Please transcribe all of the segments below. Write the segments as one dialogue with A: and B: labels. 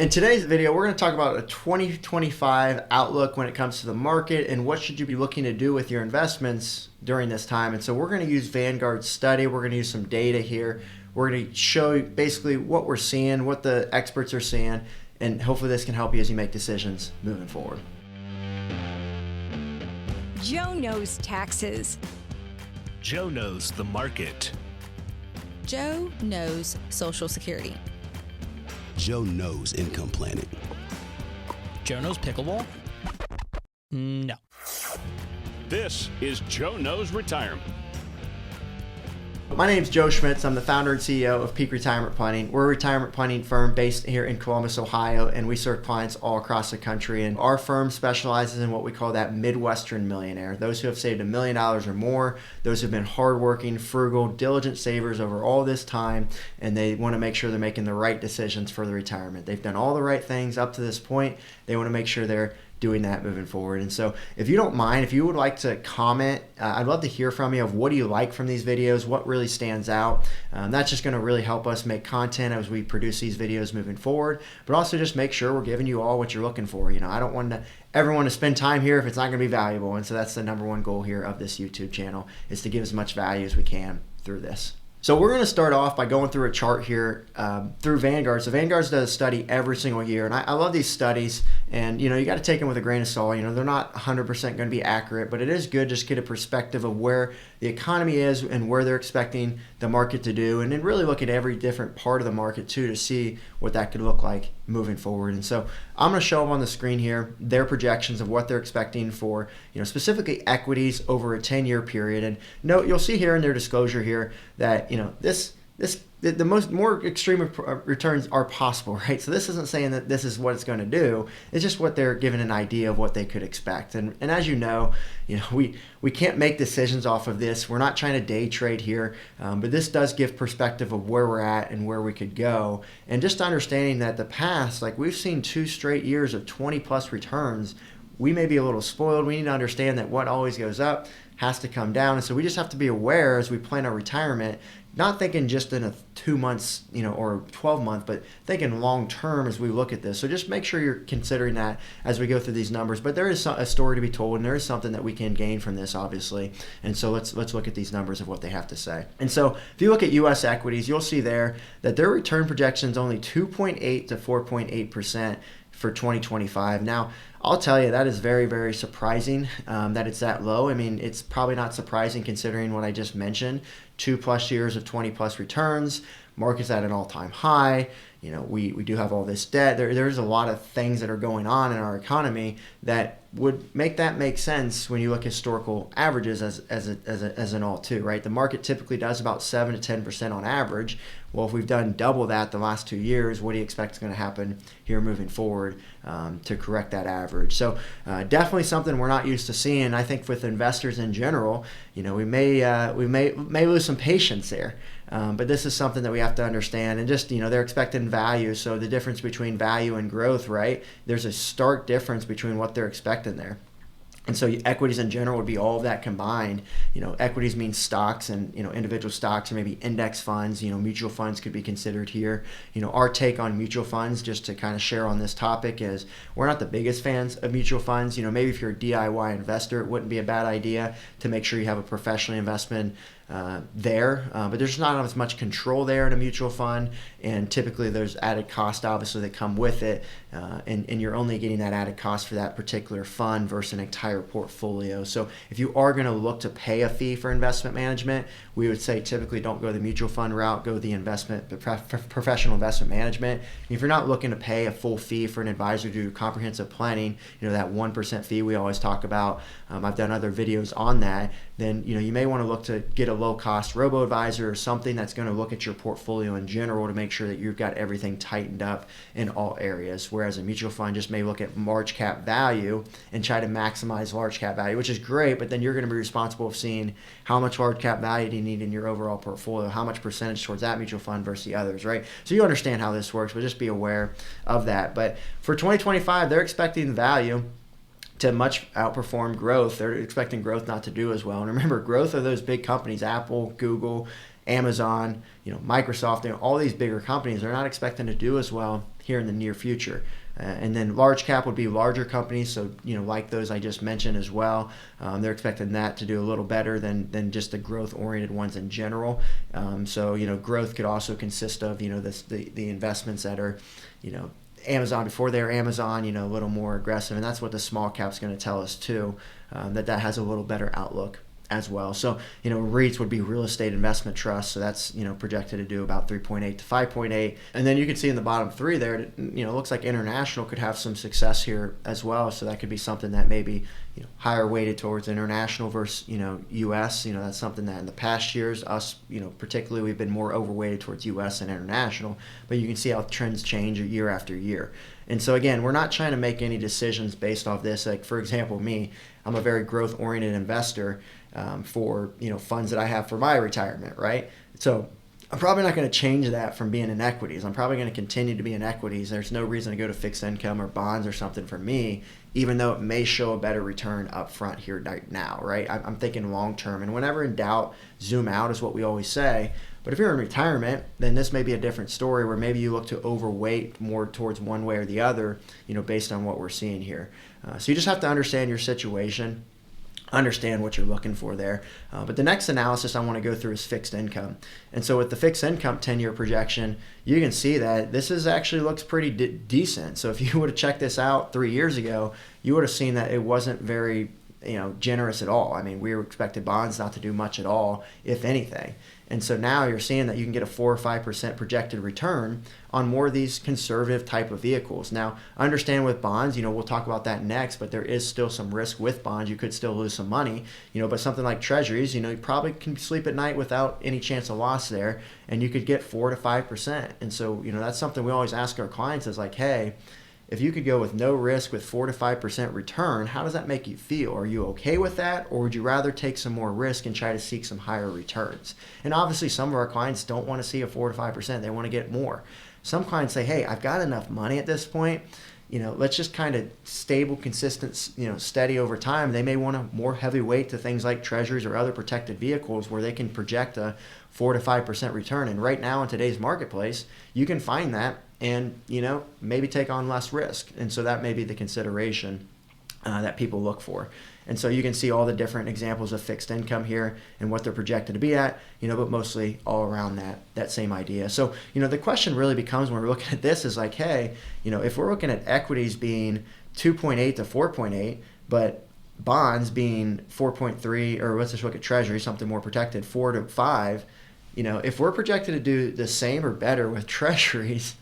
A: In today's video, we're going to talk about a 2025 outlook when it comes to the market and what should you be looking to do with your investments during this time. And so we're going to use Vanguard's study. We're going to use some data here. We're going to show you basically what we're seeing, what the experts are seeing, and hopefully this can help you as you make decisions moving forward.
B: Joe knows taxes.
C: Joe knows the market.
D: Joe knows Social Security.
E: Joe knows income planning.
F: Joe knows pickleball? No.
G: This is Joe Knows Retirement.
A: My name is Joe Schmitz. I'm the founder and CEO of Peak Retirement Planning. We're a retirement planning firm based here in Columbus, Ohio, and we serve clients all across the country. And our firm specializes in what we call that Midwestern Millionaire. Those who have saved $1 million or more, those who have been hardworking, frugal, diligent savers over all this time, and they want to make sure they're making the right decisions for the retirement. They've done all the right things up to this point. They want to make sure they're doing that moving forward. And so if you don't mind, if you would like to comment, I'd love to hear from you of what do you like from these videos, what really stands out. That's just going to really help us make content as we produce these videos moving forward, but also just make sure we're giving you all what you're looking for. You know, I don't want everyone to spend time here if it's not going to be valuable. And so that's the number one goal here of this YouTube channel, is to give as much value as we can through this. So we're going to start off by going through a chart here through Vanguard. So Vanguard does a study every single year, and I love these studies. And you know, you got to take them with a grain of salt. You know, they're not 100% going to be accurate, but it is good just to get a perspective of where the economy is and where they're expecting the market to do, and then really look at every different part of the market too to see what that could look like moving forward. And so I'm going to show them on the screen here their projections of what they're expecting for, you know, specifically equities over a 10-year period. And note, you'll see here in their disclosure here that, you know, the more extreme returns are possible, right? So this isn't saying that this is what it's going to do. It's just what they're giving an idea of what they could expect. And as you know, we can't make decisions off of this. We're not trying to day trade here, but this does give perspective of where we're at and where we could go. And just understanding that the past, like we've seen 2 straight years of 20+ returns, we may be a little spoiled. We need to understand that what always goes up has to come down. And so we just have to be aware as we plan our retirement, not thinking just in a 2 months, you know, or 12 month, but thinking long term as we look at this. So just make sure you're considering that as we go through these numbers. But there is a story to be told, and there is something that we can gain from this, obviously. And so let's look at these numbers of what they have to say. And so if you look at U.S. equities, you'll see there that their return projection is only 2.8 to 4.8% for 2025. Now, I'll tell you, that is very, very surprising that it's that low. I mean, it's probably not surprising considering what I just mentioned. 2+ years of 20+ returns, market's at an all-time high. You know, we do have all this debt. There's a lot of things that are going on in our economy that would make sense when you look at historical averages as an all too, right? The market typically does about 7 to 10% on average. Well, if we've done double that the last 2 years, what do you expect is going to happen here moving forward to correct that average? So definitely something we're not used to seeing. I think with investors in general, you know, we may lose some patience there. But this is something that we have to understand, and just, you know, they're expecting value. So the difference between value and growth, right? There's a stark difference between what they're expecting there. And so equities in general would be all of that combined. You know, equities means stocks and, you know, individual stocks or maybe index funds. You know, mutual funds could be considered here. You know, our take on mutual funds, just to kind of share on this topic, is we're not the biggest fans of mutual funds. You know, maybe if you're a DIY investor, it wouldn't be a bad idea to make sure you have a professional investment but there's not as much control there in a mutual fund, and typically there's added cost obviously that come with it, and you're only getting that added cost for that particular fund versus an entire portfolio. So if you are going to look to pay a fee for investment management, we would say typically don't go the mutual fund route, go the professional investment management. And if you're not looking to pay a full fee for an advisor to do comprehensive planning, you know, that 1% fee we always talk about, I've done other videos on that, then, you know, you may want to look to get a low-cost robo-advisor or something that's going to look at your portfolio in general to make sure that you've got everything tightened up in all areas. Whereas a mutual fund just may look at large cap value and try to maximize large cap value, which is great, but then you're going to be responsible of seeing how much large cap value do you need in your overall portfolio, how much percentage towards that mutual fund versus the others, right? So you understand how this works, but just be aware of that. But for 2025, they're expecting value to much outperform growth. They're expecting growth not to do as well. And remember, growth of those big companies, Apple, Google, Amazon, Microsoft, all these bigger companies are not expecting to do as well here in the near future. And then large cap would be larger companies, so like those I just mentioned as well. They're expecting that to do a little better than just the growth-oriented ones in general. So growth could also consist of the investments that are Amazon before they're Amazon, a little more aggressive, and that's what the small cap's going to tell us too, that has a little better outlook as well. So, REITs would be real estate investment trusts. So that's, projected to do about 3.8 to 5.8. And then you can see in the bottom three there, it looks like international could have some success here as well. So that could be something that maybe, higher weighted towards international versus, U.S. That's something that in the past years, us, particularly we've been more overweighted towards U.S. and international, but you can see how trends change year after year. And so again, we're not trying to make any decisions based off this. Like for example, me, I'm a very growth-oriented investor for funds that I have for my retirement, right? So I'm probably not going to change that from being in equities. I'm probably going to continue to be in equities. There's no reason to go to fixed income or bonds or something for me, even though it may show a better return up front here right now, right? I'm thinking long term. And whenever in doubt, zoom out is what we always say. But if you're in retirement, then this may be a different story where maybe you look to overweight more towards one way or the other, based on what we're seeing here. So you just have to understand your situation, understand what you're looking for there. But the next analysis I want to go through is fixed income. And so with the fixed income 10-year projection, you can see that this is actually looks pretty decent. So if you would have checked this out 3 years ago, you would have seen that it wasn't very generous at all. I mean, we were expected bonds not to do much at all, if anything. And so now you're seeing that you can get a 4 or 5% projected return on more of these conservative type of vehicles. Now, understand with bonds, we'll talk about that next, but there is still some risk with bonds. You could still lose some money, but something like treasuries, you probably can sleep at night without any chance of loss there, and you could get 4 to 5%. And so, that's something we always ask our clients is like, hey, if you could go with no risk with 4 to 5% return, how does that make you feel? Are you okay with that? Or would you rather take some more risk and try to seek some higher returns? And obviously some of our clients don't want to see a 4 to 5%. They want to get more. Some clients say, hey, I've got enough money at this point. Let's just kind of stable, consistent, steady over time. They may want a more heavy weight to things like treasuries or other protected vehicles where they can project a 4 to 5% return. And right now in today's marketplace, you can find that and, maybe take on less risk. And so that may be the consideration that people look for. And so you can see all the different examples of fixed income here and what they're projected to be at, but mostly all around that same idea. So, the question really becomes when we're looking at this is like, hey, if we're looking at equities being 2.8 to 4.8, but bonds being 4.3, or let's just look at treasury, something more protected, 4 to 5, if we're projected to do the same or better with treasuries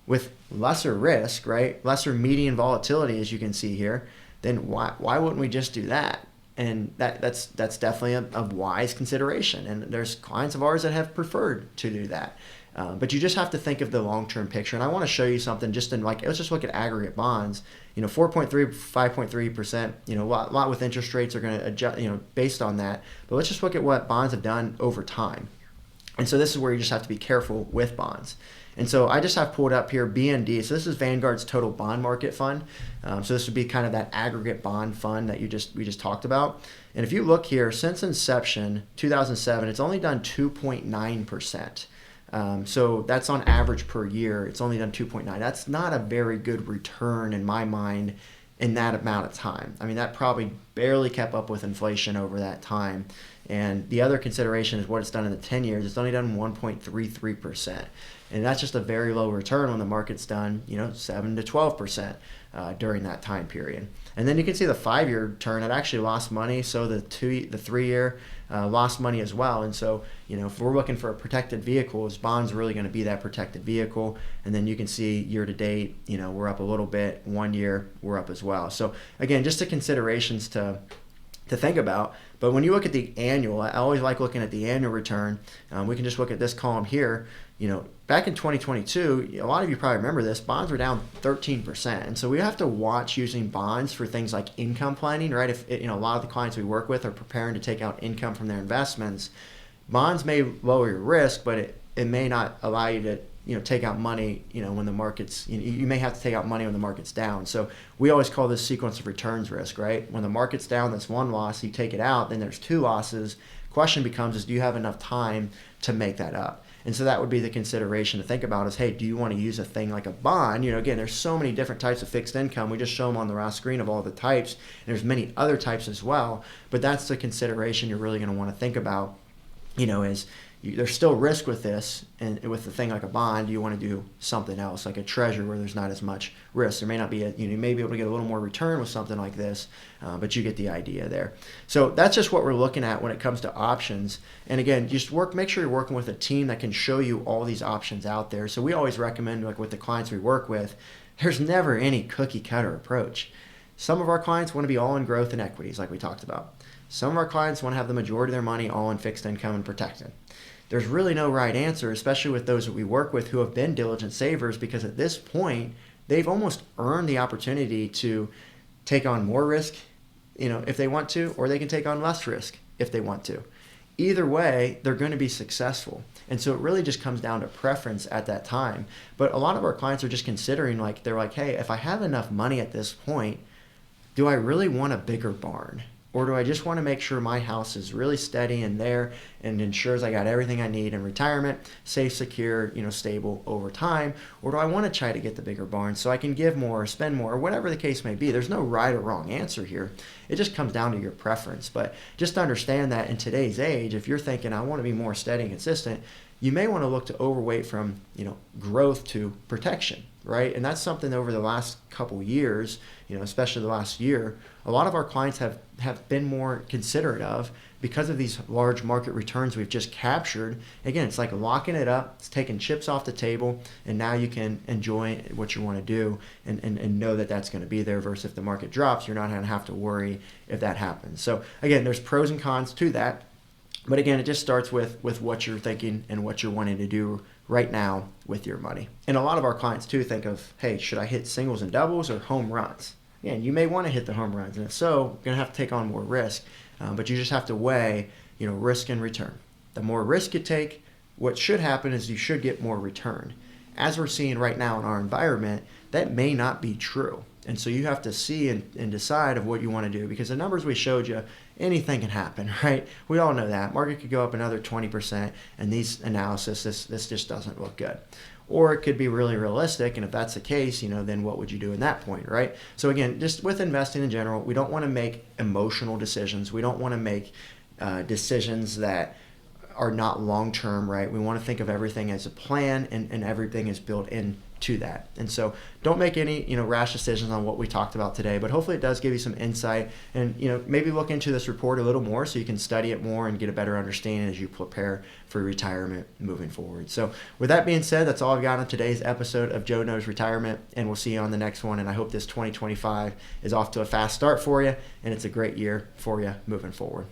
A: with lesser risk, right, lesser median volatility, as you can see here, then why wouldn't we just do that? And that's definitely a wise consideration. And there's clients of ours that have preferred to do that. But you just have to think of the long-term picture. And I want to show you something just in let's just look at aggregate bonds. 4.3, 5.3%, a lot with interest rates are going to adjust, based on that. But let's just look at what bonds have done over time. And so this is where you just have to be careful with bonds. And so I just have pulled up here BND. So this is Vanguard's total bond market fund. So this would be kind of that aggregate bond fund that we just talked about. And if you look here, since inception, 2007, it's only done 2.9%. So that's on average per year. It's only done 2.9. That's not a very good return in my mind in that amount of time. I mean, that probably barely kept up with inflation over that time. And the other consideration is what it's done in the 10 years. It's only done 1.33%. And that's just a very low return when the market's done, 7 to 12% during that time period. And then you can see the 5-year turn, it actually lost money. So the 3-year lost money as well. And so, if we're looking for a protected vehicle, is bonds really going to be that protected vehicle? And then you can see year to date, we're up a little bit. 1 year, we're up as well. So again, just the considerations to think about. But when you look at the annual, I always like looking at the annual return. We can just look at this column here. Back in 2022, a lot of you probably remember this, bonds were down 13%. And so we have to watch using bonds for things like income planning, right? If a lot of the clients we work with are preparing to take out income from their investments, bonds may lower your risk, but it may not allow you to take out money, when the market's, you may have to take out money when the market's down. So we always call this sequence of returns risk, right? When the market's down, that's one loss, you take it out, then there's 2 losses Question becomes is, do you have enough time to make that up? And so that would be the consideration to think about is, hey, do you want to use a thing like a bond? Again, there's so many different types of fixed income. We just show them on the last screen of all the types. And there's many other types as well. But that's the consideration you're really going to want to think about, is there's still risk with this, and with the thing like a bond, you want to do something else like a treasury where there's not as much risk. There may not be you may be able to get a little more return with something like this, but you get the idea there. So that's just what we're looking at when it comes to options. And again, just make sure you're working with a team that can show you all these options out there. So we always recommend, like with the clients we work with, there's never any cookie cutter approach. Some of our clients want to be all in growth and equities, like we talked about. Some of our clients want to have the majority of their money all in fixed income and protected. There's really no right answer, especially with those that we work with who have been diligent savers, because at this point, they've almost earned the opportunity to take on more risk, if they want to, or they can take on less risk if they want to. Either way, they're going to be successful. And so it really just comes down to preference at that time. But a lot of our clients are just considering, they're like, hey, if I have enough money at this point, do I really want a bigger barn? Or do I just want to make sure my house is really steady and there and ensures I got everything I need in retirement, safe, secure, stable over time? Or do I want to try to get the bigger barn so I can give more or spend more, or whatever the case may be? There's no right or wrong answer here. It just comes down to your preference. But just understand that in today's age, if you're thinking, I want to be more steady and consistent, you may want to look to overweight from, growth to protection, right? And that's something over the last couple years, especially the last year, a lot of our clients have been more considerate of because of these large market returns we've just captured. Again, it's like locking it up, it's taking chips off the table, and now you can enjoy what you want to do and know that that's going to be there, versus if the market drops, you're not going to have to worry if that happens. So again, there's pros and cons to that. But again, it just starts with what you're thinking and what you're wanting to do right now with your money. And a lot of our clients too think of, hey, should I hit singles and doubles or home runs? Again, you may want to hit the home runs, and if so, you're going to have to take on more risk. But you just have to weigh, risk and return. The more risk you take, what should happen is you should get more return. As we're seeing right now in our environment, that may not be true. And so you have to see and decide of what you want to do, because the numbers we showed you, anything can happen, right? We all know that. Market could go up another 20%, and these analysis, this just doesn't look good. Or it could be really realistic, and if that's the case, then what would you do in that point, right? So again, just with investing in general, we don't want to make emotional decisions. We don't want to make decisions that are not long-term, right? We want to think of everything as a plan, and everything is built into that. And so don't make any, rash decisions on what we talked about today, but hopefully it does give you some insight, and, maybe look into this report a little more so you can study it more and get a better understanding as you prepare for retirement moving forward. So with that being said, that's all I've got on today's episode of Joe Knows Retirement, and we'll see you on the next one. And I hope this 2025 is off to a fast start for you, and it's a great year for you moving forward.